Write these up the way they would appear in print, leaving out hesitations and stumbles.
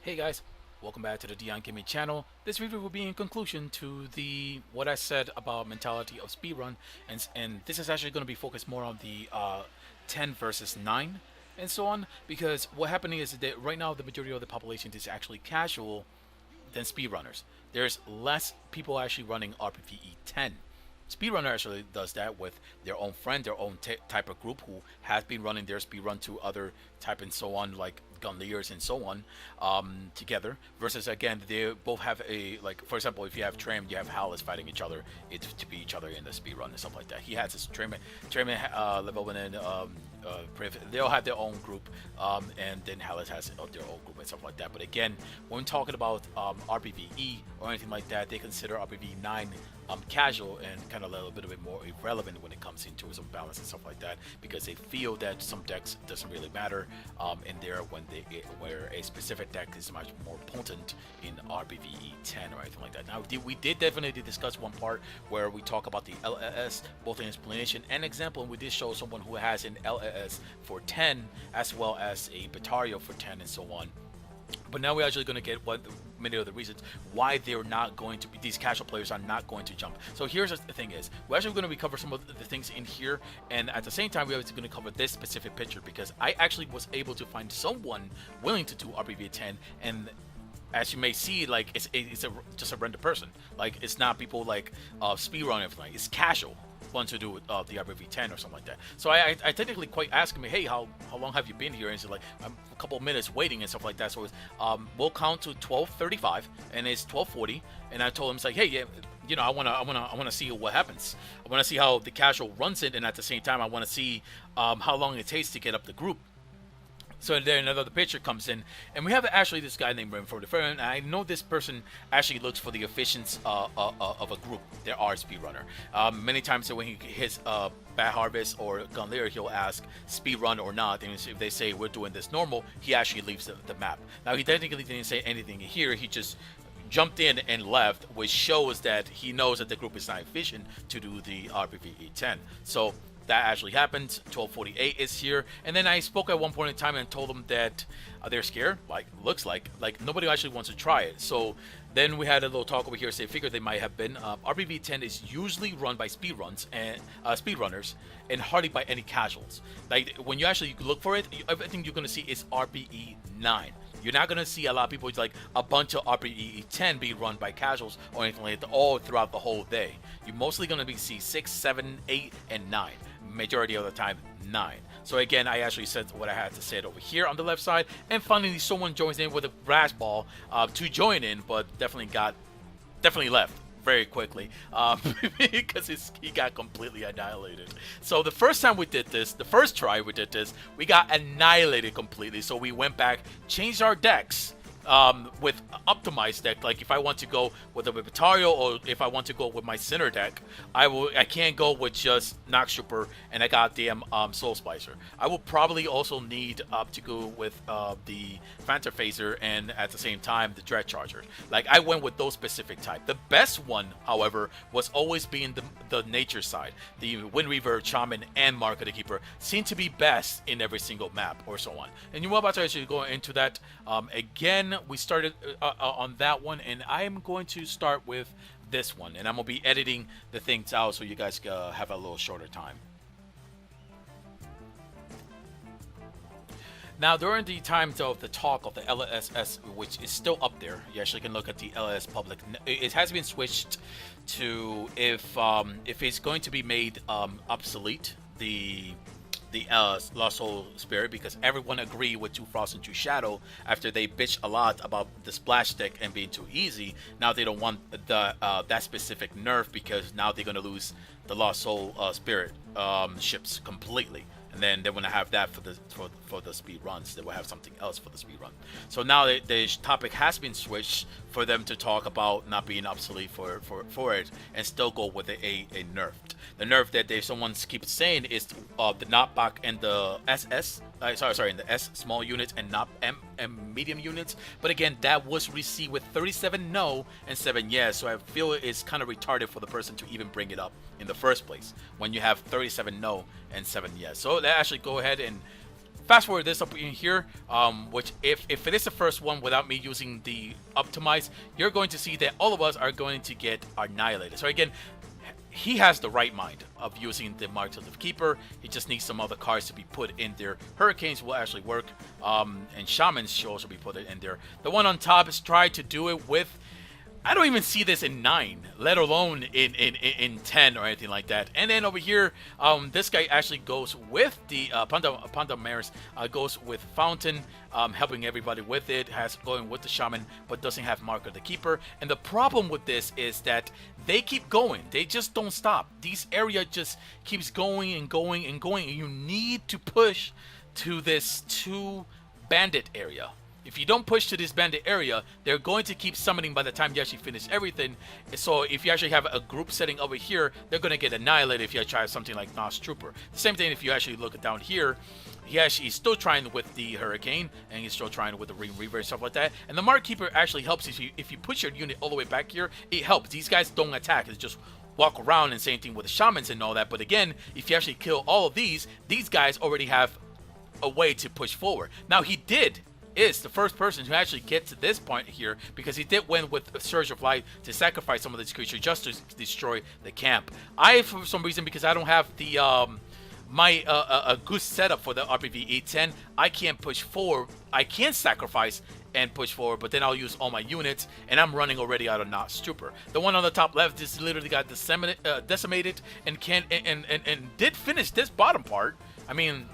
Hey guys, welcome back to the Dion Gaming channel. This video will be in conclusion to the what I said about mentality of speedrun, and this is actually going to be focused more on the 10 versus 9 and so on, because what happening is that right now the majority of the population is actually casual than speedrunners. There's less people actually running RPVE 10. Speedrunner actually does that with their own friend, their own type of group who has been running their speedrun to other type and so on, like gunleers and so on, together. Versus again, they both have a, like, for example, if you have Tram, you have Hallis fighting each other, it's to be each other in the speedrun and stuff like that. He has his Tram level, and then they all have their own group, and then Hallis has their own group and stuff like that. But again, when talking about RPVE or anything like that, they consider RPV 9 casual and kind of a little bit more irrelevant when it comes into some balance and stuff like that, because they feel that some decks doesn't really matter in there where a specific deck is much more potent in RPVE 10 or anything like that. Now we did definitely discuss one part where we talk about the LAS both in explanation and example, and we did show someone who has an LAS for 10 as well as a batariel for 10 and so on. But now we're actually going to get many of the reasons why they're not going to be, these casual players are not going to jump. So here's the thing is, we're actually going to cover some of the things in here, and at the same time we're going to cover this specific picture, because I actually was able to find someone willing to do RPV 10, and as you may see, like it's just a random person. Like, it's not people like speedrun and everything. It's casual want to do with the RPV 10 or something like that. So I technically quite asked me, hey, how long have you been here? And he's like, I'm a couple of minutes waiting and stuff like that. So it's, we'll count to 12:35 and it's 12:40, and I told him, it's like, hey, yeah, you know, I wanna see what happens. I wanna see how the casual runs it, and at the same time I wanna see how long it takes to get up the group. So then another picture comes in, and we have actually this guy named Rainford the Fair, and I know this person actually looks for the efficiency of a group. There are speedrunner. Many times when he hits Bat Harvest or Gunleer, he'll ask speedrun or not, and if they say we're doing this normal, he actually leaves the map. Now he technically didn't say anything here, he just jumped in and left, which shows that he knows that the group is not efficient to do the RPVE 10. So that actually happened. 12:48 is here, and then I spoke at one point in time and told them that they're scared. Like, looks like nobody actually wants to try it. So then we had a little talk over here. So they figured they might have been. RPV 10 is usually run by speedrunners and hardly by any casuals. Like, when you actually look for it, everything you're gonna see is RPE 9. You're not going to see a lot of people, like a bunch of RPE 10 being run by casuals or anything like that all throughout the whole day. You're mostly going to see 6, 7, 8, and 9. Majority of the time, 9. So again, I actually said what I had to say over here on the left side, and finally someone joins in with a brass ball to join in, but definitely left very quickly because he got completely annihilated. So the first time we did this, the first try we did this, we got annihilated completely. So we went back, changed our decks with optimized deck. Like, if I want to go with a batariel, or if I want to go with my center deck, I can't go with just Nox Trooper and a goddamn Soul Splicer. I will probably also need to go with the Phantom Phaser and at the same time the Dread Charger. Like, I went with those specific type. The best one, however, was always being the nature side. The Wind Reaver, Shaman, and Mark of the Keeper seem to be best in every single map or so on. And you're about to actually go into that again. We started on that one, and I'm going to start with this one, and I'm gonna be editing the things out so you guys have a little shorter time. Now, during the times of the talk of the LSS, which is still up there, you actually can look at the LS public. It has been switched to, if it's going to be made obsolete, the Lost Soul Spirit, because everyone agreed with 2 Frost and 2 Shadow after they bitched a lot about the splash deck and being too easy. Now they don't want that specific nerf, because now they're going to lose the Lost Soul Spirit ships completely. And then they want to have that for the speed runs. They will have something else for the speed run. So now the topic has been switched for them to talk about not being obsolete for it, and still go with a nerf. The nerf that someone keeps saying is the knockback and the SS. Sorry, in the S small units and not M medium units. But again, that was received with 37 no and 7 yes. So I feel it's kind of retarded for the person to even bring it up in the first place when you have 37 no and 7 yes. So let's actually go ahead and fast forward this up in here, which if it is the first one without me using the optimize, you're going to see that all of us are going to get annihilated. So again, he has the right mind of using the Marks of the Keeper. He just needs some other cards to be put in there. Hurricanes will actually work, and Shamans should also be put in there. The one on top is try to do it with, I don't even see this in 9, let alone in 10 or anything like that. And then over here, this guy actually goes with the Panda Maris, goes with Fountain, helping everybody with it, has going with the Shaman, but doesn't have Mark of the Keeper. And the problem with this is that they keep going. They just don't stop. This area just keeps going and going and going. And you need to push to this 2 bandit area. If you don't push to this bandit area, they're going to keep summoning by the time you actually finish everything. So if you actually have a group setting over here, they're going to get annihilated if you try something like Nos Trooper. The same thing if you actually look down here. He's still trying with the Hurricane, and he's still trying with the Ring Reaver and stuff like that. And the Mark Keeper actually helps if you push your unit all the way back here. It helps. These guys don't attack. It's just walk around, and same thing with the Shamans and all that. But again, if you actually kill all of these guys already have a way to push forward. Now is the first person to actually get to this point here, because he did win with a Surge of Light to sacrifice some of these creatures just to destroy the camp. For some reason, because I don't have the a good setup for the BG10, I can't push forward. I can sacrifice and push forward, but then I'll use all my units, and I'm running already out of Nos Trooper. The one on the top left just literally got decimated and did finish this bottom part. I mean,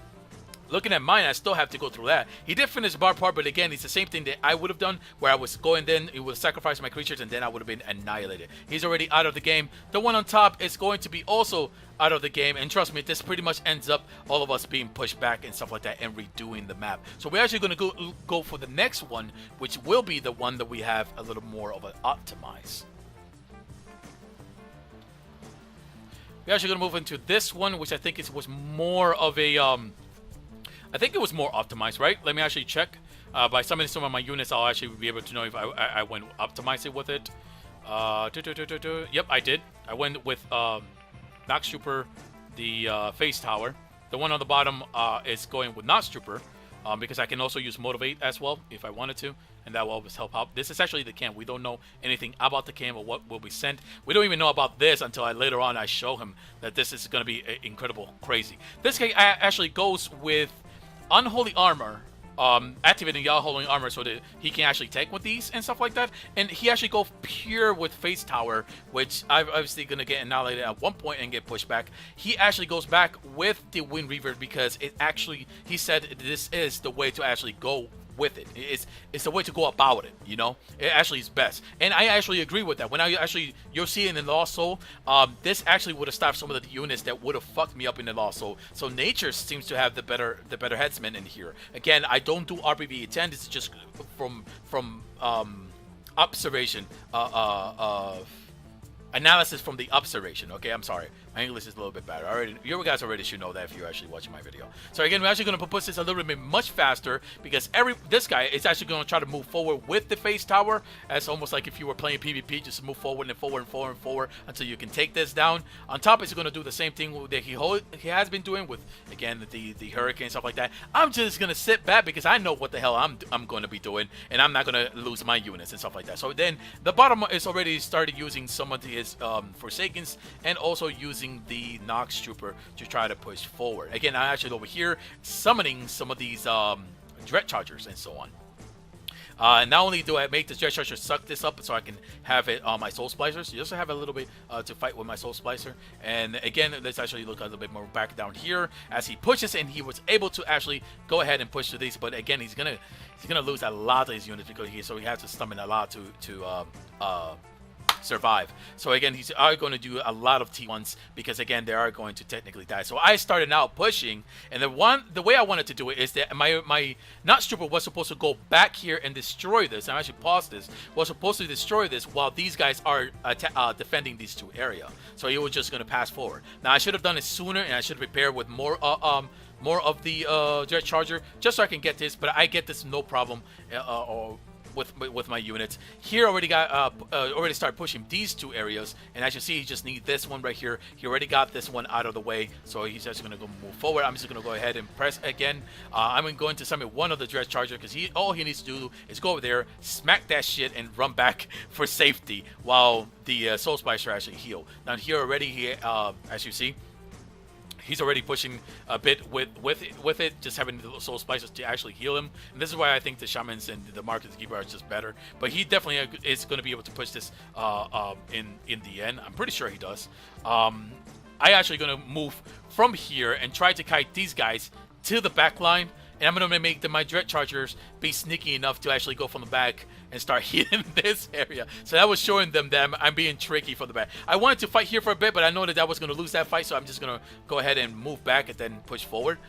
looking at mine, I still have to go through that. He did finish the bar part, but again, it's the same thing that I would have done, where I was going then, it would sacrifice my creatures, and then I would have been annihilated. He's already out of the game. The one on top is going to be also out of the game, and trust me, this pretty much ends up all of us being pushed back and stuff like that, and redoing the map. So we're actually going to go for the next one, which will be the one that we have a little more of an optimize. We're actually going to move into this one, which I think was more of a I think it was more optimized, right? Let me actually check. By summoning some of my units, I'll actually be able to know if I went optimize it with it. Yep, I did. I went with Nox Trooper, the Face Tower. The one on the bottom is going with Nox Trooper, because I can also use Motivate as well if I wanted to, and that will always help out. This is actually the camp. We don't know anything about the camp or what will be sent. We don't even know about this until later on I show him that this is going to be incredible, crazy. This guy actually goes with Unholy Armor, activating Unholy Armor so that he can actually tank with these and stuff like that. And he actually goes pure with Face Tower, which I'm obviously going to get annihilated at one point and get pushed back. He actually goes back with the Wind Reaver because he said this is the way to actually go with it. It's the way to go about it, you know? It actually is best. And I actually agree with that. When you'll see it in the Lost Soul, this actually would have stopped some of the units that would have fucked me up in the Lost Soul. So nature seems to have the better headsman in here. Again, I don't do BG10. This is just from observation of analysis from the observation. Okay, I'm sorry. My English is a little bit better. You guys already should know that if you're actually watching my video. So again, we're actually going to propose this a little bit much faster because this guy is actually going to try to move forward with the Face Tower. As almost like if you were playing PvP, just move forward and forward and forward and forward until you can take this down. On top, it's going to do the same thing that he has been doing with, again, the Hurricane and stuff like that. I'm just going to sit back because I know what the hell I'm going to be doing, and I'm not going to lose my units and stuff like that. So then the bottom is already started using some of his Forsakens and also using the Nox Trooper to try to push forward. Again, I'm actually over here summoning some of these Dread Chargers and so on. Not only do I make the Dread Charger suck this up so I can have it on my Soul Splicers, you also have a little bit to fight with my Soul Splicer. And again, let's actually look a little bit more back down here as he pushes, and he was able to actually go ahead and push to these. But again, he's gonna lose a lot of his units because so he has to summon a lot to survive. So again, he's going to do a lot of T1s because again, they are going to technically die. So I started out pushing, and the way I wanted to do it is that my Nox Trooper was supposed to go back here and destroy this. I'm actually paused this. Was supposed to destroy this while these guys are defending these two areas. So he was just going to pass forward. Now I should have done it sooner, and I should have prepared with more of the Dread Charger just so I can get this. But I get this no problem. with my units. Here already got already started pushing these two areas, and as you see, he just need this one right here. He already got this one out of the way, so he's just gonna go move forward. I'm just gonna go ahead and press again. I'm going to summon one of the Dredge Charger because all he needs to do is go over there, smack that shit, and run back for safety while the Soul Splicer actually heal. Now here already, he as you see, he's already pushing a bit with it, just having the Soul Splicers to actually heal him. And this is why I think the Shamans and the Market Keeper are just better. But he definitely is going to be able to push this in the end. I'm pretty sure he does. I actually going to move from here and try to kite these guys to the back line. And I'm going to make my Dread Chargers be sneaky enough to actually go from the back and start hitting this area. So that was showing them that I'm being tricky from the back. I wanted to fight here for a bit, but I know that I was going to lose that fight, so I'm just going to go ahead and move back and then push forward.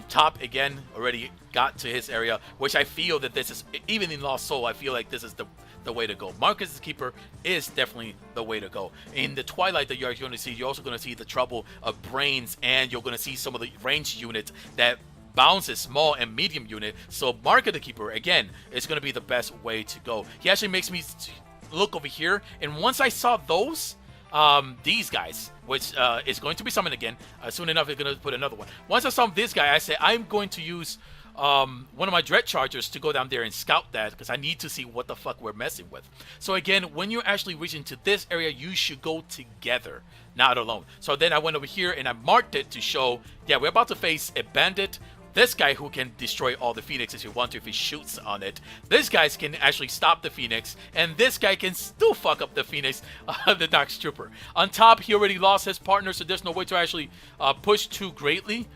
Top, again, already got to his area, which I feel that this is, even in Lost Soul, I feel like this is the way to go. Marcus Keeper is definitely the way to go. In the Twilight that you're going to see, you're also going to see the trouble of Brains, and you're going to see some of the ranged units that bounces small and medium unit. So Market the Keeper, again, is going to be the best way to go. He actually makes me look over here, and once I saw those, these guys, which is going to be summoned again, soon enough they're going to put another one. Once I saw this guy, I said I'm going to use one of my Dread Chargers to go down there and scout that, because I need to see what the fuck we're messing with. So again, when you're actually reaching to this area, you should go together, not alone. So then I went over here and I marked it to show, yeah, we're about to face a bandit, this guy who can destroy all the Phoenix if you want to, if he shoots on it. This guy can actually stop the Phoenix, and this guy can still fuck up the Phoenix, the Nox Trooper. On top, he already lost his partner, so there's no way to actually push too greatly.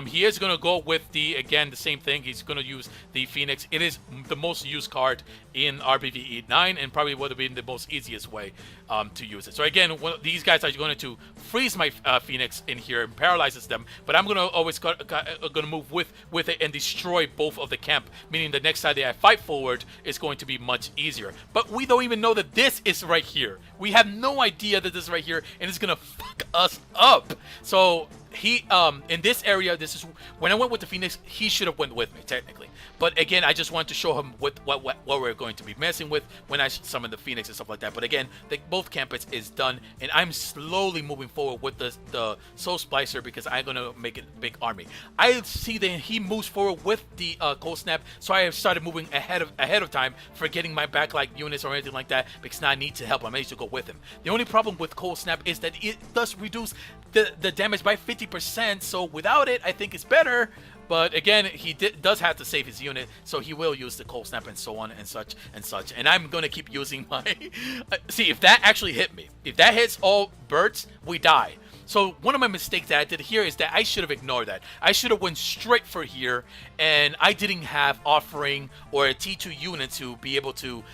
He is going to go with again, the same thing. He's going to use the Phoenix. It is the most used card in BG9 and probably would have been the most easiest way to use it. So again, these guys are going to freeze my Phoenix in here and paralyzes them, but I'm going to always going to move with it and destroy both of the camp, meaning the next side that I fight forward is going to be much easier. But we don't even know that this is right here. We have no idea that this is right here, and it's going to fuck us up. So he in this area, this is when I went with the Phoenix, he should have went with me technically, but again, I just wanted to show him what we're going to be messing with when I summon the Phoenix and stuff like that. But again, both campus is done, and I'm slowly moving forward with the Soul Splicer because I'm gonna make it a big army. I see that he moves forward with the Cold Snap, so I have started moving ahead of time, forgetting my backlight units or anything like that, because now I need to help him. I need to go with him. The only problem with Cold Snap is that it does reduce the damage by 50%, so without it I think it's better. But again, he does have to save his unit, so he will use the Cold Snap and so on and such and such. And I'm going to keep using my see, if that actually hit me, if that hits all birds, we die. So one of my mistakes that I did here is that I should have ignored that. I should have went straight for here, and I didn't have Offering or a T2 unit to be able to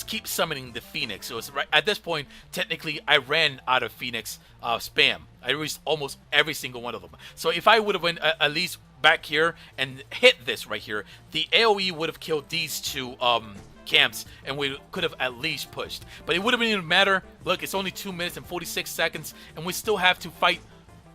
keep summoning the Phoenix. So it's right at this point, technically, I ran out of Phoenix spam. I reached almost every single one of them. So if I would have went at least back here and hit this right here, the AoE would have killed these two camps, and we could have at least pushed. But it wouldn't even matter. Look, it's only 2 minutes and 46 seconds, and we still have to fight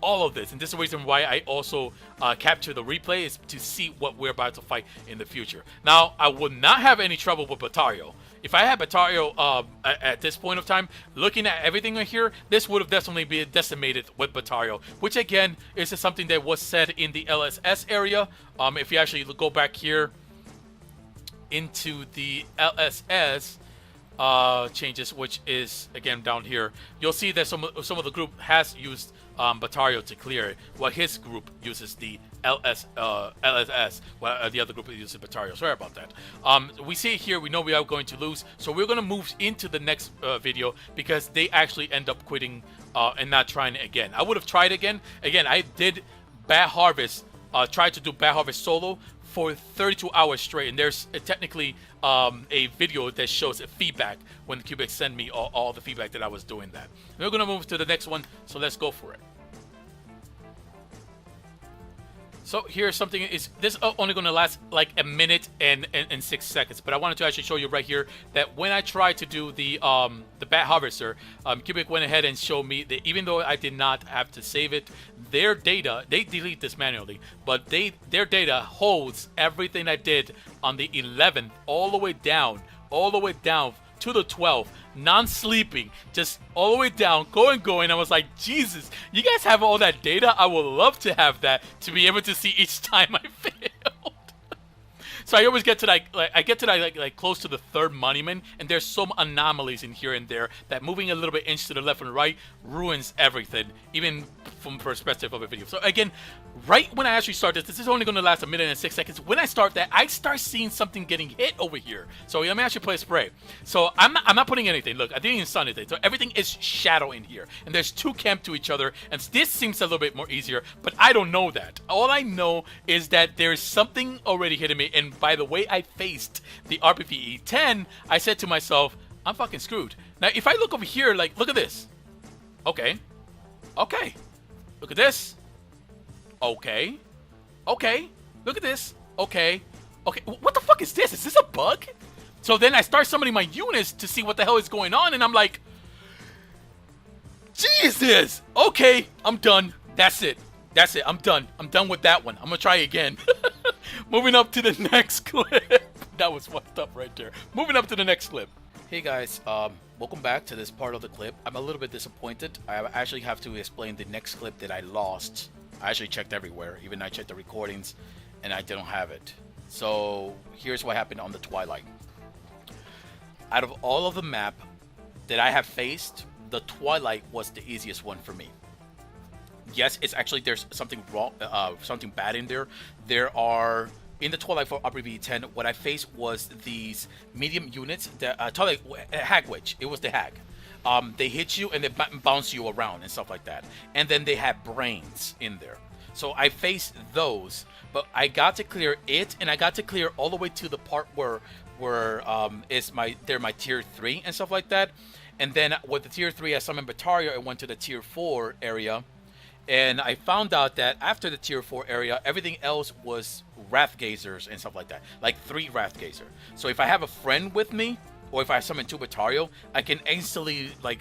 all of this. And this is the reason why I also capture the replay, is to see what we're about to fight in the future. Now, I would not have any trouble with Batariel. If I had Batariel at this point of time, looking at everything right here, this would have definitely been decimated with Batariel, which again is something that was said in the LSS area. If you actually go back here into the LSS changes, which is again down here, you'll see that some of the group has used Batariel to clear it, while his group uses the LSS, while the other group uses Batariel. Sorry about that. We see it here, we know we are going to lose, so we're going to move into the next video, because they actually end up quitting and not trying it again. I would have tried again. Again, I did Bat Harvest, tried to do Bat Harvest solo for 32 hours straight, and there's technically a video that shows a feedback when the Cubics send me all the feedback that I was doing that. And we're going to move to the next one, so let's go for it. So here's something, is this only going to last like a minute and 6 seconds, but I wanted to actually show you right here that when I tried to do the Bat Harvester, Cubic went ahead and showed me that even though I did not have to save it, their data, they delete this manually, but their data holds everything I did on the 11th all the way down all the way down to the 12, non-sleeping, just all the way down, going. I was like, Jesus, you guys have all that data? I would love to have that to be able to see each time I failed. So I always get to like close to the third monument, and there's some anomalies in here and there that moving a little bit inch to the left and right ruins everything, even from perspective of a video. So again, right when I actually start this is only going to last 1 minute and 6 seconds. When I start that, I start seeing something getting hit over here. So let me actually play a spray. So I'm not putting anything. Look, I didn't even sun anything. So everything is shadow in here, and there's two camp to each other, and this seems a little bit more easier, but I don't know that. All I know is that there's something already hitting me, and by the way I faced the BG10, I said to myself, I'm fucking screwed. Now, if I look over here, like, look at this. Okay. Look at this. Okay. Look at this. Okay. What the fuck is this? Is this a bug? So then I start summoning my units to see what the hell is going on, and I'm like, Jesus. Okay, I'm done. That's it. I'm done. I'm done with that one. I'm gonna try again. Moving up to the next clip. That was fucked up right there. Moving up to the next clip. Hey guys, welcome back to this part of the clip. I'm a little bit disappointed. I actually have to explain the next clip that I lost. I actually checked everywhere. Even I checked the recordings, and I didn't have it. So here's what happened on the Twilight. Out of all of the map that I have faced, the Twilight was the easiest one for me. Yes, it's actually, there's something wrong, something bad in there. There are, in the Twilight for BG10, what I faced was these medium units, the Twilight Hag Witch. It was the Hag. They hit you and they bounce you around and stuff like that. And then they had brains in there. So I faced those, but I got to clear it, and I got to clear all the way to the part where they're my tier 3 and stuff like that. And then with the tier 3, I summoned batariel and went to the tier 4 area. And I found out that after the tier 4 area, everything else was Wrathgazers and stuff like that. Like 3 Wrathgazer. So if I have a friend with me, or if I summon 2 batariel, I can instantly, like,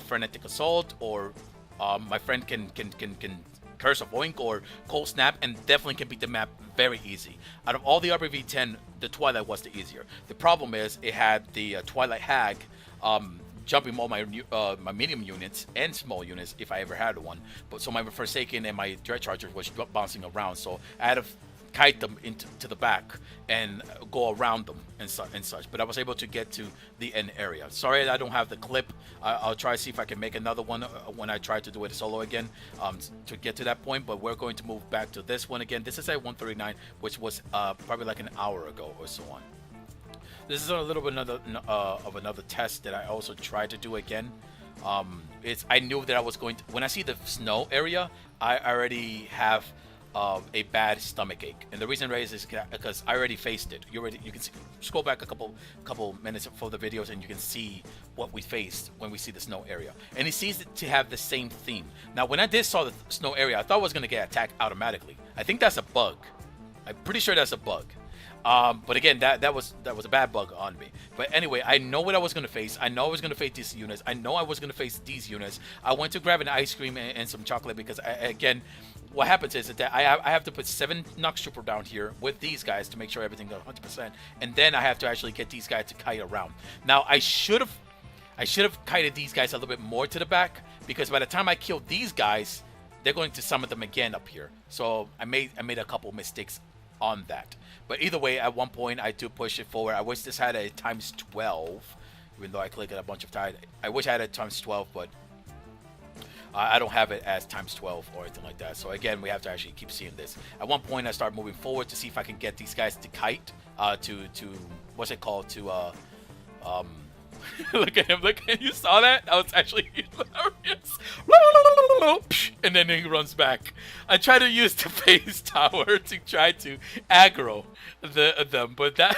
Frenetic Assault, or my friend can Curse of Oink or Cold Snap, and definitely can beat the map very easy. Out of all the BG10, the Twilight was the easier. The problem is it had the Twilight Hag, jumping all my my medium units and small units if I ever had one. But so my Forsaken and my Dread Charger was bouncing around, so I had to kite them into the back and go around them and such. But I was able to get to the end area. Sorry I don't have the clip. I'll try to see if I can make another one when I try to do it solo again, to get to that point. But we're going to move back to this one again. This is at 139, which was probably like an hour ago or so on. This is a little bit of another test that I also tried to do again. I knew that I was going to, when I see the snow area, I already have a bad stomach ache, and the reason is because I already faced it. You can see, scroll back a couple minutes for the videos, and you can see what we faced when we see the snow area, and it seems to have the same theme. Now, when I saw the snow area, I thought I was gonna get attacked automatically. I think that's a bug. I'm pretty sure that's a bug. But again, that was a bad bug on me. But anyway, I know what I was going to face. I know I was going to face these units. I know I was going to face these units. I went to grab an ice cream and some chocolate because, again, what happens is that I have to put 7 Nox Trooper down here with these guys to make sure everything goes 100%. And then I have to actually get these guys to kite around. Now, I should have kited these guys a little bit more to the back, because by the time I kill these guys, they're going to summon them again up here. So I made a couple mistakes on that. But either way, at one point I do push it forward. I wish this had a times 12, even though I clicked it a bunch of times. I wish I had it times 12, but I don't have it as times 12 or anything like that. So again, we have to actually keep seeing this. At one point, I start moving forward to see if I can get these guys to kite, to what's it called, to look at him, you saw that? That was actually hilarious. And then he runs back. I try to use the phase tower to try to aggro them, but that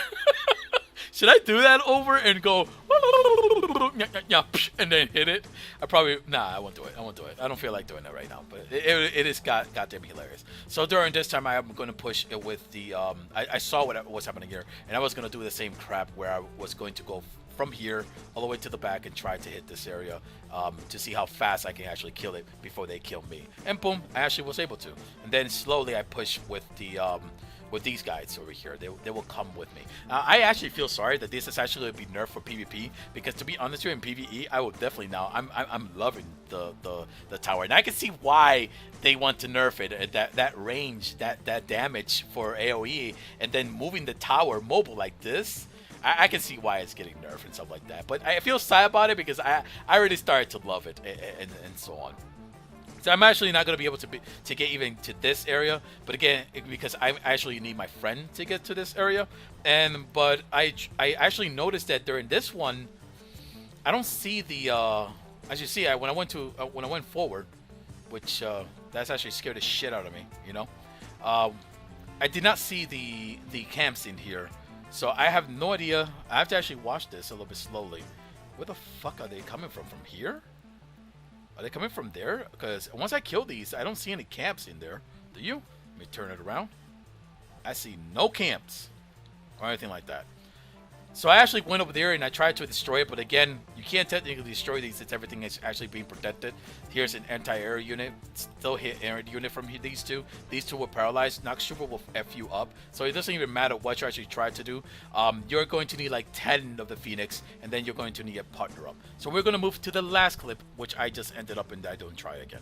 should I do that over and go and then hit it? I won't do it. I don't feel like doing that right now, but it is goddamn hilarious. So during this time, I am going to push it with the I saw what was happening here, and I was going to do the same crap where I was going to go from here all the way to the back and try to hit this area, to see how fast I can actually kill it before they kill me. And boom, I actually was able to. And then slowly I push with the with these guys over here. They will come with me. I actually feel sorry that this is actually going to be nerfed for PvP, because to be honest with you, in PvE, I will definitely now. I'm loving the tower, and I can see why they want to nerf it. That range, that damage for AOE, and then moving the tower mobile like this. I can see why it's getting nerfed and stuff like that. But I feel sad about it because I already started to love it and so on. So I'm actually not going to be able to get even to this area, but again, because I actually need my friend to get to this area, but I actually noticed that during this one, I don't see the as you see, when I went forward, which that's actually scared the shit out of me, you know. I did not see the camps in here, so I have no idea. I have to actually watch this a little bit slowly. Where the fuck are they coming from? From here? Are they coming from there? Because once I kill these, I don't see any camps in there. Do you? Let me turn it around. I see no camps or anything like that. So I actually went over there and I tried to destroy it, but again, you can't technically destroy these since everything is actually being protected. Here's an anti-air unit. Still hit air unit from these two. These two were paralyzed. Nox Trooper will F you up. So it doesn't even matter what you actually try to do. You're going to need like 10 of the Phoenix, and then you're going to need a partner up. So we're going to move to the last clip, which I just ended up in. I don't try again.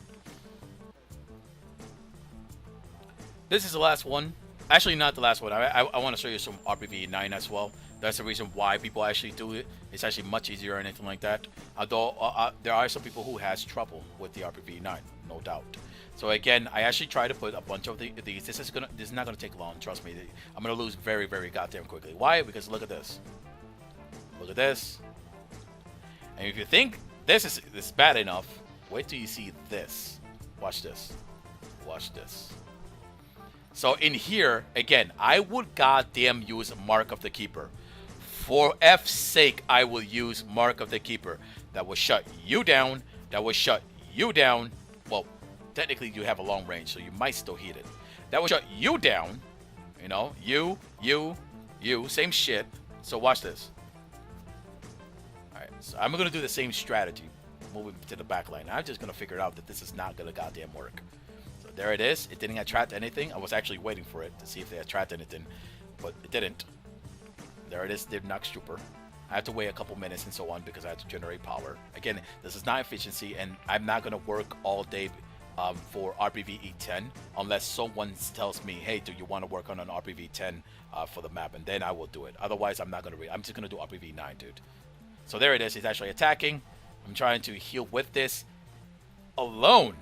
This is the last one. Actually, not the last one. I want to show you some RPV9 as well. That's the reason why people actually do it. It's actually much easier or anything like that. Although there are some people who has trouble with the RPV9, no doubt. So again, I actually try to put a bunch of these. This is not gonna take long. Trust me. I'm gonna lose very, very goddamn quickly. Why? Because look at this. Look at this. And if you think this is bad enough, wait till you see this. Watch this. Watch this. So in here, again, I would goddamn use Mark of the Keeper. For F's sake, I will use Mark of the Keeper. That will shut you down. That will shut you down. Well, technically you have a long range, so you might still hit it. That will shut you down. You know, you, same shit. So watch this. Alright, so I'm going to do the same strategy. Moving to the back line. I'm just going to figure out that this is not going to goddamn work. So there it is. It didn't attract anything. I was actually waiting for it to see if they attract anything, but it didn't. There it is, the Nox Trooper. I had to wait a couple minutes and so on because I had to generate power. Again, this is not efficiency, and I'm not going to work all day for RPV10 unless someone tells me, hey, do you want to work on an RPV10 for the map, and then I will do it. Otherwise, I'm not going to. I'm just going to do RPV9, dude. So there it is. He's actually attacking. I'm trying to heal with this alone.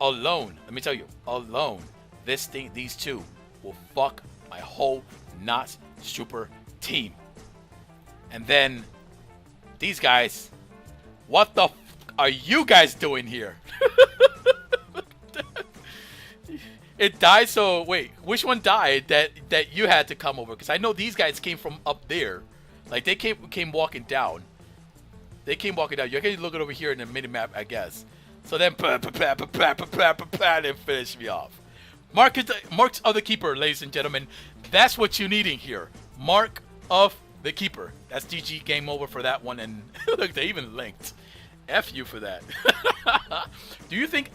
Alone. Let me tell you, alone. These two will fuck my whole Nox Trooper team. And then these guys, what the f are you guys doing here? It died. So wait, which one died that you had to come over? Because I know these guys came from up there, like they came walking down. They came walking down. You can look it over here in the mini map, I guess. So then and finish me off. Marks of the Keeper, ladies and gentlemen. That's what you're needing here. Mark of the Keeper. That's GG, game over for that one. And look, they even linked. F you for that. Do you think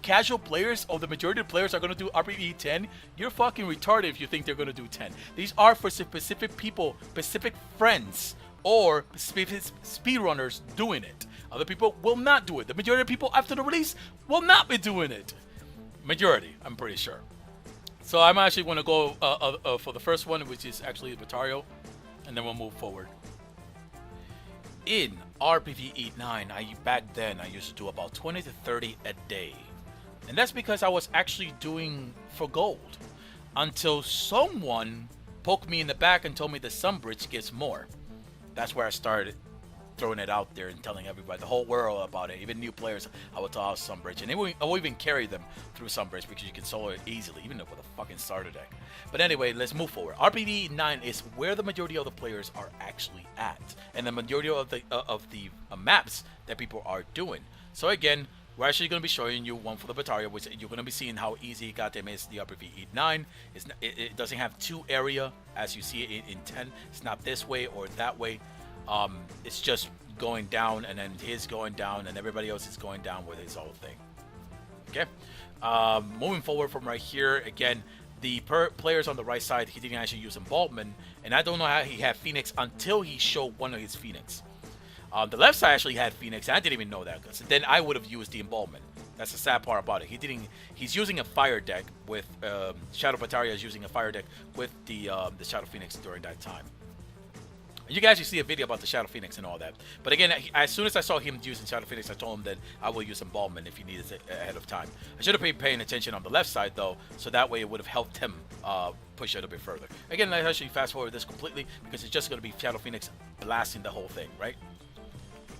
casual players or the majority of players are going to do RPE 10? You're fucking retarded if you think they're going to do 10. These are for specific people, specific friends, or speedrunners doing it. Other people will not do it. The majority of people after the release will not be doing it. Majority, I'm pretty sure. So I'm actually going to go for the first one, which is actually the batariel, and then we'll move forward. In RPV9, back then I used to do about 20 to 30 a day, and that's because I was actually doing for gold. Until someone poked me in the back and told me the Sunbridge gives more. That's where I started throwing it out there and telling everybody, the whole world about it. Even new players, I would tell Sunbridge, and I will even carry them through Sunbridge because you can solo it easily, even with a fucking starter deck. But anyway, let's move forward. RPV9 is where the majority of the players are actually at, and the majority of the maps that people are doing. So again, we're actually going to be showing you one for the batariel, which you're going to be seeing how easy goddamn is the RPV9. It doesn't have two area as you see it in 10. It's not this way or that way. It's just going down, and then his going down, and everybody else is going down with his whole thing. Okay. Moving forward from right here, again, the players on the right side, he didn't actually use involvement, and I don't know how he had Phoenix until he showed one of his Phoenix. The left side actually had Phoenix, and I didn't even know that, because then I would have used the involvement. That's the sad part about it. He didn't. He's using a fire deck with Shadow Batariel is using a fire deck with the Shadow Phoenix during that time. You guys should see a video about the Shadow Phoenix and all that. But again, as soon as I saw him using Shadow Phoenix, I told him that I will use involvement if he needed it ahead of time. I should have been paying attention on the left side though, so that way it would have helped him push it a bit further. Again, let's actually fast forward this completely because it's just going to be Shadow Phoenix blasting the whole thing, right?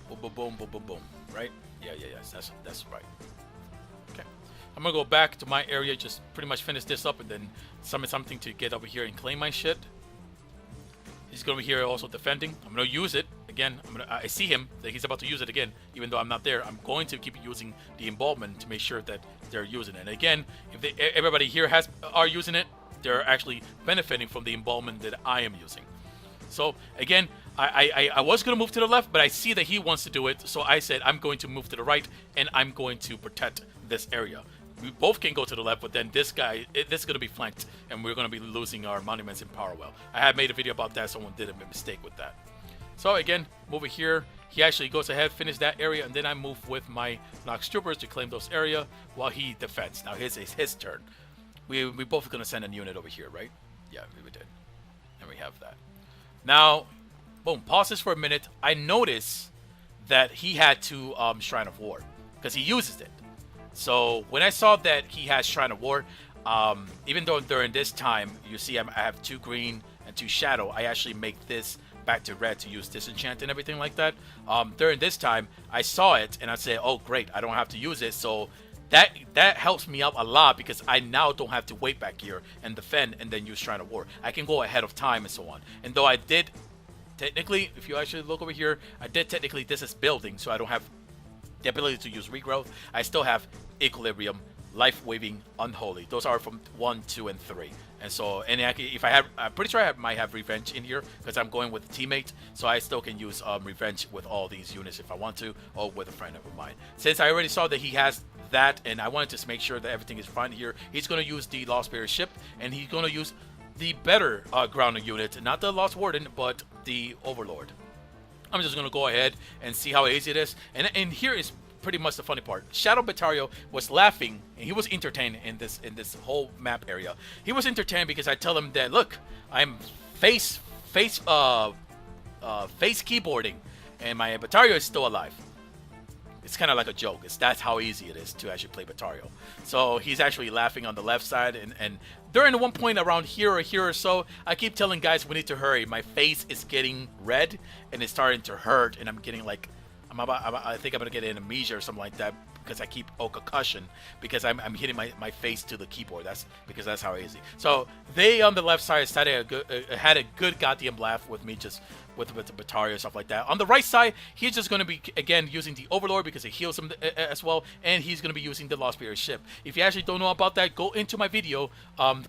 Boom, boom, boom, boom, boom, boom, right? Yes, that's right. Okay, I'm gonna go back to my area, just pretty much finish this up, and then summon something to get over here and claim my shit. He's gonna be here also defending. I'm gonna use it again. I see him that he's about to use it again, even though I'm not there. I'm going to keep using the involvement to make sure that they're using it. And again, if everybody here are using it, they're actually benefiting from the involvement that I am using. So again, I was going to move to the left, but I see that he wants to do it. So I said I'm going to move to the right, and I'm going to protect this area. We both can go to the left, but then this guy, this is going to be flanked, and we're going to be losing our monuments in Powerwell. I had made a video about that. Someone did a mistake with that. So again, over here, he actually goes ahead, finish that area, and then I move with my Nox Troopers to claim those area while he defends. Now his turn. We both are going to send a unit over here, right? Yeah, we did. And we have that. Now, boom, pause this for a minute. I notice that he had to Shrine of War because he uses it. So when I saw that he has Shrine of War, even though during this time, you see I have 2 green and 2 shadow, I actually make this back to red to use disenchant and everything like that. During this time, I saw it and I said, oh great, I don't have to use it. So that helps me out a lot because I now don't have to wait back here and defend and then use Shrine of War. I can go ahead of time and so on. And though I did, technically, if you actually look over here, I did technically, this is building, so I don't have the ability to use regrowth. I still have Equilibrium, Life Waving, Unholy. Those are from 1, 2, and 3. And so, and if I have, I'm pretty sure I might have Revenge in here because I'm going with a teammate. So I still can use Revenge with all these units if I want to, or with a friend of mine. Since I already saw that he has that, and I wanted to make sure that everything is fine here, he's going to use the Lost Spirit ship, and he's going to use the better grounding unit, not the Lost Warden, but the Overlord. I'm just going to go ahead and see how easy it is. And here is pretty much the funny part. Shadow Batariel was laughing, and he was entertained in this whole map area. He was entertained because I tell him that, look, I'm face keyboarding, and my Batariel is still alive. It's kind of like a joke. That's how easy it is to actually play Batariel. So he's actually laughing on the left side, and during one point around here or so, I keep telling guys we need to hurry. My face is getting red, and it's starting to hurt, and I'm getting like, I think I'm gonna get an amnesia or something like that because I keep concussion because I'm hitting my face to the keyboard. That's because that's how easy. So they on the left side had a good goddamn laugh with me, just with the Batariel and stuff like that. On the right side, he's just going to be again using the Overlord because it heals him as well, and he's going to be using the Lost Spirit ship. If you actually don't know about that, go into my video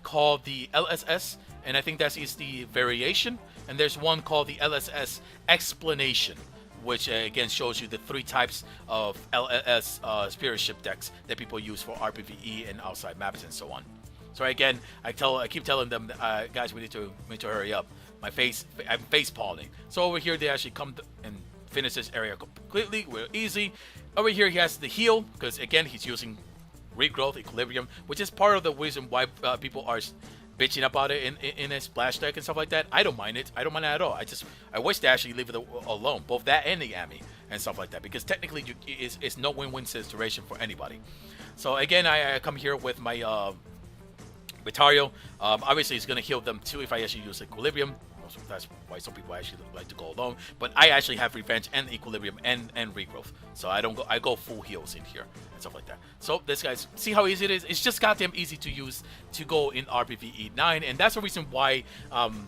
called the LSS, and I think that is the variation, and there's one called the LSS explanation, which again shows you the 3 types of LS Spirit ship decks that people use for RPVE and outside maps and so on. So again, I keep telling them, guys, we need to hurry up. I'm face palming. So over here, they actually come and finish this area completely, real easy. Over here, he has the heal because again, he's using regrowth, equilibrium, which is part of the reason why people are bitching about it in a splash deck and stuff like that. I don't mind it. I don't mind it at all. I wish they actually leave it alone, both that and the Ami and stuff like that, because technically it's no win-win situation for anybody. So again, I come here with my Batariel. Obviously, it's going to heal them too if I actually use Equilibrium. That's why some people actually like to go alone. But I actually have Revenge and Equilibrium and Regrowth. So I go full heals in here and stuff like that. So this guys, see how easy it is? It's just goddamn easy to use to go in RPVE 9, and that's the reason why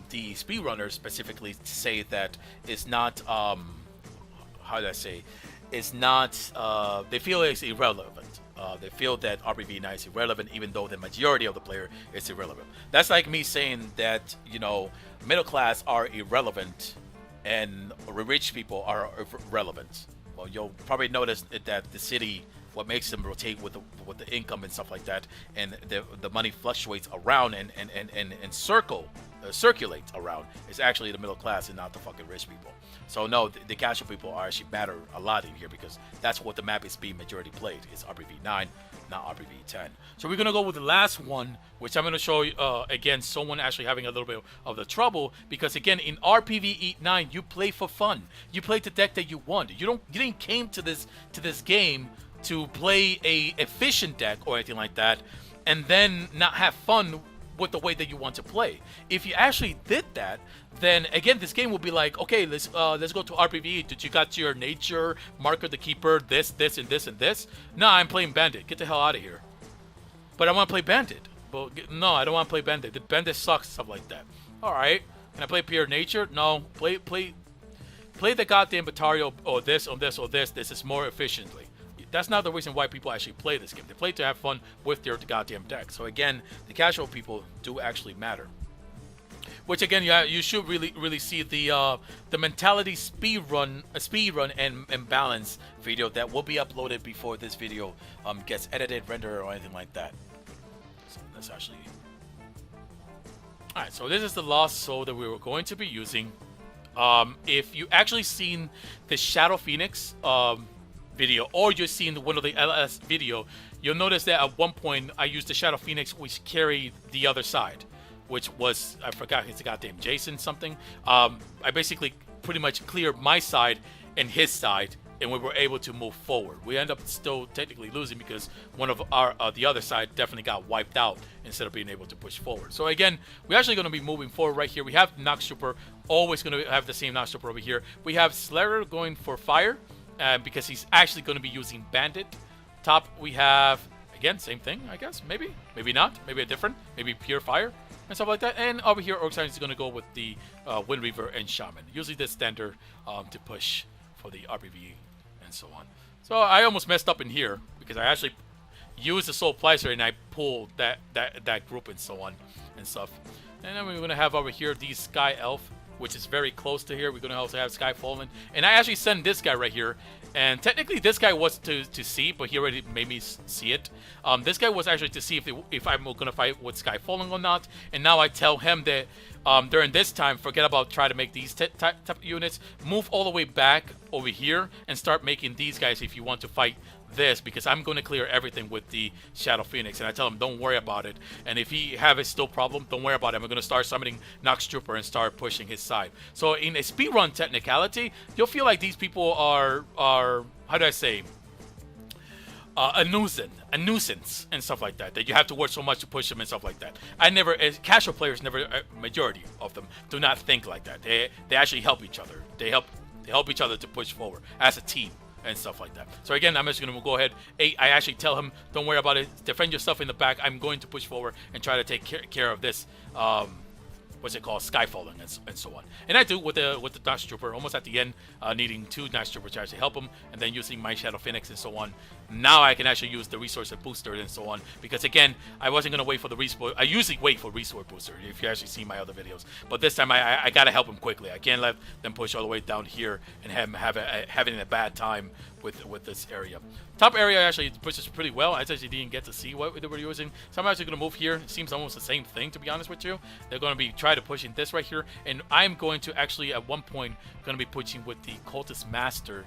the speedrunners specifically say that it's not how do I say? It's not. They feel it's irrelevant. They feel that RPV9 is irrelevant, even though the majority of the player is irrelevant. That's like me saying that, you know, middle class are irrelevant and rich people are relevant. Well, you'll probably notice that the city what makes them rotate with the income and stuff like that, and the money fluctuates around and circulates around, is actually the middle class and not the fucking rich people. So no, the casual people are actually matter a lot in here, because that's what the map is being majority played. It's RPV9, not RPV10. So we're gonna go with the last one, which I'm gonna show you again. Someone actually having a little bit of the trouble, because again, in RPV9 you play for fun. You play the deck that you want. You didn't came to this game to play a efficient deck or anything like that, and then not have fun with the way that you want to play. If you actually did that, then again this game will be like, okay, let's go to RPV. Did you got your nature, marker the keeper, this, and this, and this? No, I'm playing bandit. Get the hell out of here. But I want to play bandit. But no, I don't want to play bandit. The bandit sucks, stuff like that. All right, can I play pure nature? No, play the goddamn batariel, or this, or this, or this. This is more efficiently. That's not the reason why people actually play this game. They play to have fun with their goddamn deck. So again, the casual people do actually matter. Which again, you should really see the mentality speedrun and balance video that will be uploaded before this video gets edited, rendered, or anything like that. So that's actually. All right. So this is the lost soul that we were going to be using. If you actually seen the Shadow Phoenix video, or you've seen one of the LS video, you'll notice that at one point I used the Shadow Phoenix, which carried the other side, which was, I forgot his goddamn Jason something. I basically pretty much cleared my side and his side, and we were able to move forward. We end up still technically losing because one of our the other side definitely got wiped out instead of being able to push forward. So again, we're actually going to be moving forward right here. We have Nox Trooper, always going to have the same Nox Trooper over here. We have Slayer going for fire, because he's actually going to be using bandit. Top we have, again, same thing, I guess. Maybe not, maybe a different, maybe pure fire and stuff like that. And over here, Orc Science is going to go with the Wind Reaver and Shaman. Usually the standard to push for the RPV and so on. So I almost messed up in here because I actually used the Soul Placer and I pulled that group and so on and stuff. And then we're going to have over here the Sky Elf, which is very close to here. We're going to also have Sky Fallen. And I actually sent this guy right here. And technically this guy was to see, but he already made me see it. This guy was actually to see if I'm going to fight with Sky Fallen or not. And now I tell him that during this time, forget about trying to make these type units. Move all the way back over here and start making these guys if you want to fight this, because I'm going to clear everything with the Shadow Phoenix. And I tell him, don't worry about it. And if he have a still problem, don't worry about it. I'm going to start summoning Nox Trooper and start pushing his side. So in a speedrun technicality, you'll feel like these people are how do I say, a nuisance and stuff like that, that you have to work so much to push them and stuff like that. I never, as casual players, never, majority of them do not think like that. They actually help each other. They help each other to push forward as a team and stuff like that. So again, I'm just going to go ahead. I actually tell him, don't worry about it. Defend yourself in the back. I'm going to push forward and try to take care of this, what's it called, Skyfalling and so on. And I do with the Nox Trooper, almost at the end, needing 2 Nox Troopers to actually help him, and then using my Shadow Phoenix and so on. Now I can actually use the resource booster and so on, because again, I wasn't going to wait for the resource. I usually wait for resource booster if you actually see my other videos, but this time I got to help him quickly. I can't let them push all the way down here and having a bad time with this area. Top area actually pushes pretty well. I actually didn't get to see what they were using. So I'm actually going to move here. It seems almost the same thing, to be honest with you. They're going to be trying to pushing this right here, and I'm going to actually at one point going to be pushing with the Cultist Master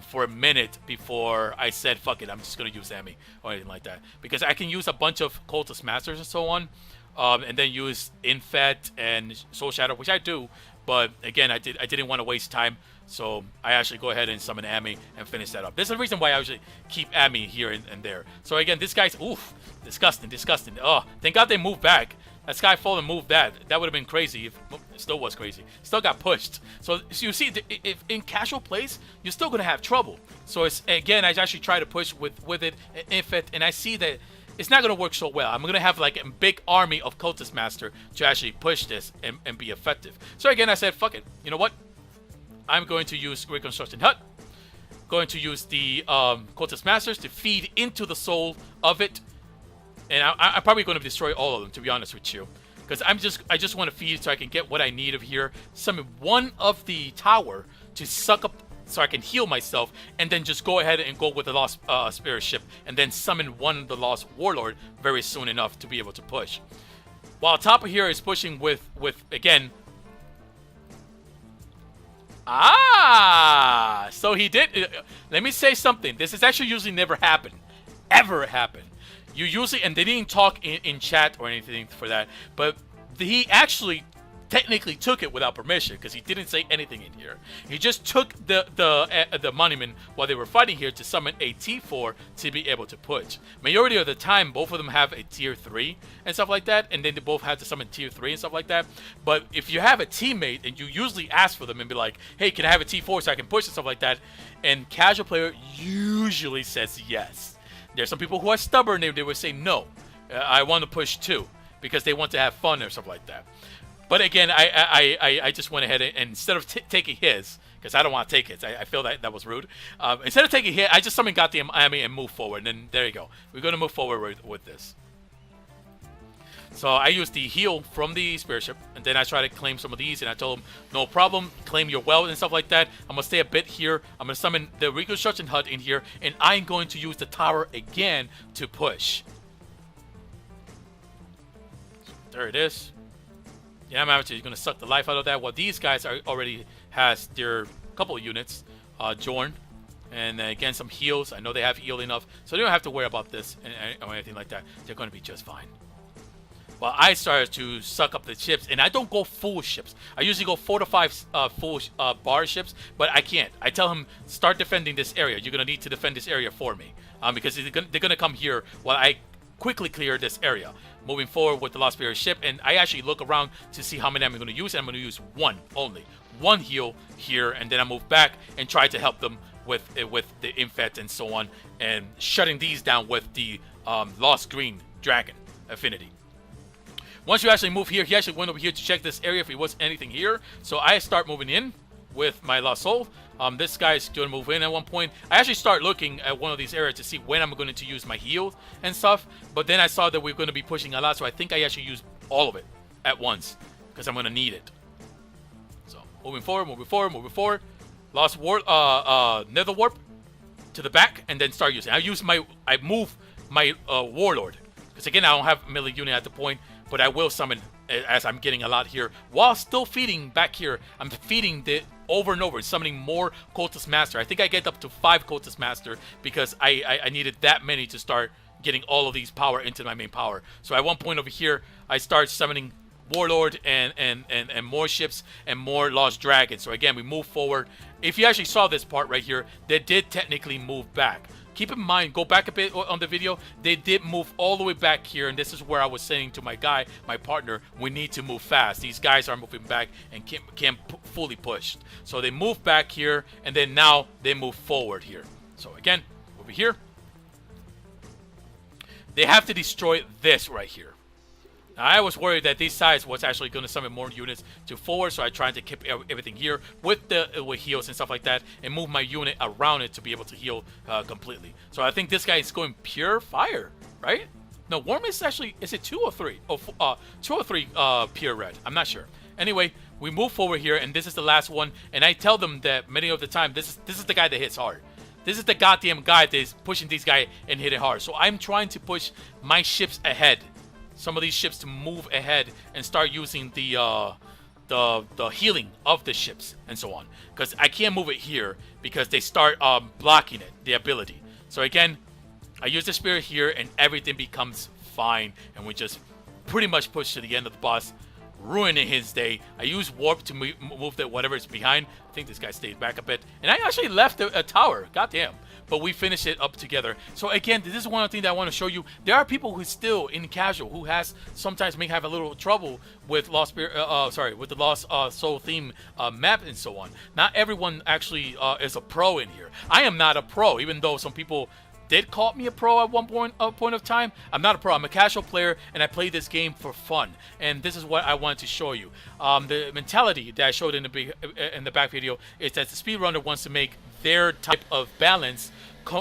for a minute before I said fuck it, I'm just going to use Emmy or anything like that, because I can use a bunch of Cultist Masters and so on, and then use Infet and Soul Shadow, which I do. But again, I didn't want to waste time, so I actually go ahead and summon Amy and finish that up. This is the reason why I usually keep Amy here and there. So again, this guy's, oof, disgusting. Oh, thank God they moved back. That Skyfall moved that. That would have been crazy. It still was crazy. Still got pushed. So you see, if in casual plays, you're still gonna have trouble. So it's, again, I actually try to push with it, and I see that it's not going to work so well. I'm going to have like a big army of Cultist Master to actually push this and be effective. So again, I said, fuck it. You know what? I'm going to use Reconstruction Hut. Going to use the Cultist Masters to feed into the soul of it. And I'm probably going to destroy all of them, to be honest with you. Because I just want to feed so I can get what I need of here. Summon one of the tower to suck so I can heal myself, and then just go ahead and go with the Lost Spirit ship, and then summon one of the Lost Warlord very soon enough to be able to push. While Topper here is pushing with again. So he did. Let me say something. This is actually usually never happened, ever happened. You usually, and they didn't talk in chat or anything for that, but he actually technically took it without permission because he didn't say anything in here. He just took the monument while they were fighting here to summon a T4 to be able to push. Majority of the time, both of them have a tier 3 and stuff like that, and then they both have to summon tier 3 and stuff like that. But if you have a teammate and you usually ask for them and be like, hey, can I have a T4 so I can push and stuff like that, and casual player usually says yes. There's some people who are stubborn, they would say no, I want to push too, because they want to have fun or stuff like that. But again, I just went ahead and instead of taking his, because I don't want to take his, I feel that was rude. Instead of taking his, I just summoned goddamn Miami and move forward. And then there you go. We're going to move forward with this. So I used the heal from the spirit ship, and then I tried to claim some of these, and I told him, no problem, claim your wealth and stuff like that. I'm going to stay a bit here. I'm going to summon the reconstruction hut in here, and I'm going to use the tower again to push. So there it is. Yeah, I'm actually going to suck the life out of that. Well, these guys are already has their couple of units, Jorn, and again some heals. I know they have heal enough, so they don't have to worry about this or anything like that. They're going to be just fine. Well, I started to suck up the ships, and I don't go full ships. I usually go 4 to 5 full bar ships, but I can't. I tell him, start defending this area. You're going to need to defend this area for me, because they're going to come here while I quickly clear this area. Moving forward with the Lost Spirit ship, and I actually look around to see how many I'm going to use, and I'm going to use one only. One heal here, and then I move back and try to help them with the infect and so on, and shutting these down with the Lost Green Dragon affinity. Once you actually move here, he actually went over here to check this area if there was anything here. So I start moving in with my Lost Soul. This guy's going to move in at one point. I actually start looking at one of these areas to see when I'm going to use my heal and stuff. But then I saw that we're going to be pushing a lot, so I think I actually use all of it at once because I'm going to need it. So moving forward, moving forward, moving forward. Lost War, Nether Warp to the back, and then start using. I move my Warlord because again I don't have a melee unit at the point, but I will summon as I'm getting a lot here while still feeding back here. I'm feeding the over and over, summoning more Cultist Master. I think I get up to 5 Cultist Master because I needed that many to start getting all of these power into my main power. So at one point over here, I start summoning Warlord and more ships and more Lost Dragons. So again, we move forward. If you actually saw this part right here, they did technically move back. Keep in mind, go back a bit on the video, they did move all the way back here, and this is where I was saying to my guy, my partner, we need to move fast. These guys are moving back and can't fully push. So they move back here, and then now they move forward here. So again, over here, they have to destroy this right here. Now, I was worried that this size was actually going to summon more units to forward, so I tried to keep everything here with heals and stuff like that, and move my unit around it to be able to heal completely. So I think this guy is going pure fire, right? No, warm is actually, is it 2 or 3? Oh, 2 or 3 pure red. I'm not sure. Anyway, we move forward here, and this is the last one. And I tell them that many of the time, this is the guy that hits hard. This is the goddamn guy that is pushing these guys and hit it hard. So I'm trying to push my ships ahead. Some of these ships to move ahead and start using the healing of the ships and so on, because I can't move it here because they start blocking it, the ability. So again, I use the spirit here and everything becomes fine, and we just pretty much push to the end of the boss, ruining his day. I use warp to move that whatever is behind. I think this guy stayed back a bit, and I actually left a tower. Goddamn. But we finished it up together. So again, this is one of the things that I want to show you. There are people who still in casual who has sometimes may have a little trouble with Lost Spirit, with the Lost Soul theme map and so on. Not everyone actually is a pro in here. I am not a pro, even though some people did call me a pro at one point of time. I'm not a pro. I'm a casual player, and I play this game for fun. And this is what I wanted to show you. The mentality that I showed in the back video is that the speedrunner wants to make their type of balance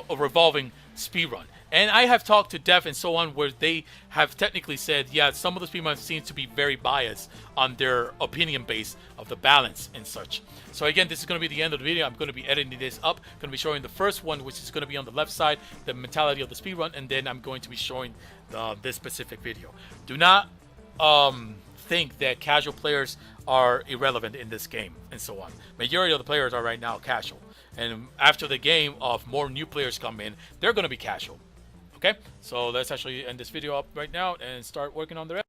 revolving speedrun. And I have talked to Def and so on where they have technically said, yeah, some of the speedrunners seem to be very biased on their opinion base of the balance and such. So again, this is going to be the end of the video. I'm going to be editing this up. Going to be showing the first one, which is going to be on the left side, the mentality of the speedrun, and then I'm going to be showing this specific video. Do not think that casual players are irrelevant in this game and so on. Majority of the players are right now casual. And after the game of more new players come in, they're going to be casual. Okay, so let's actually end this video up right now and start working on the rest.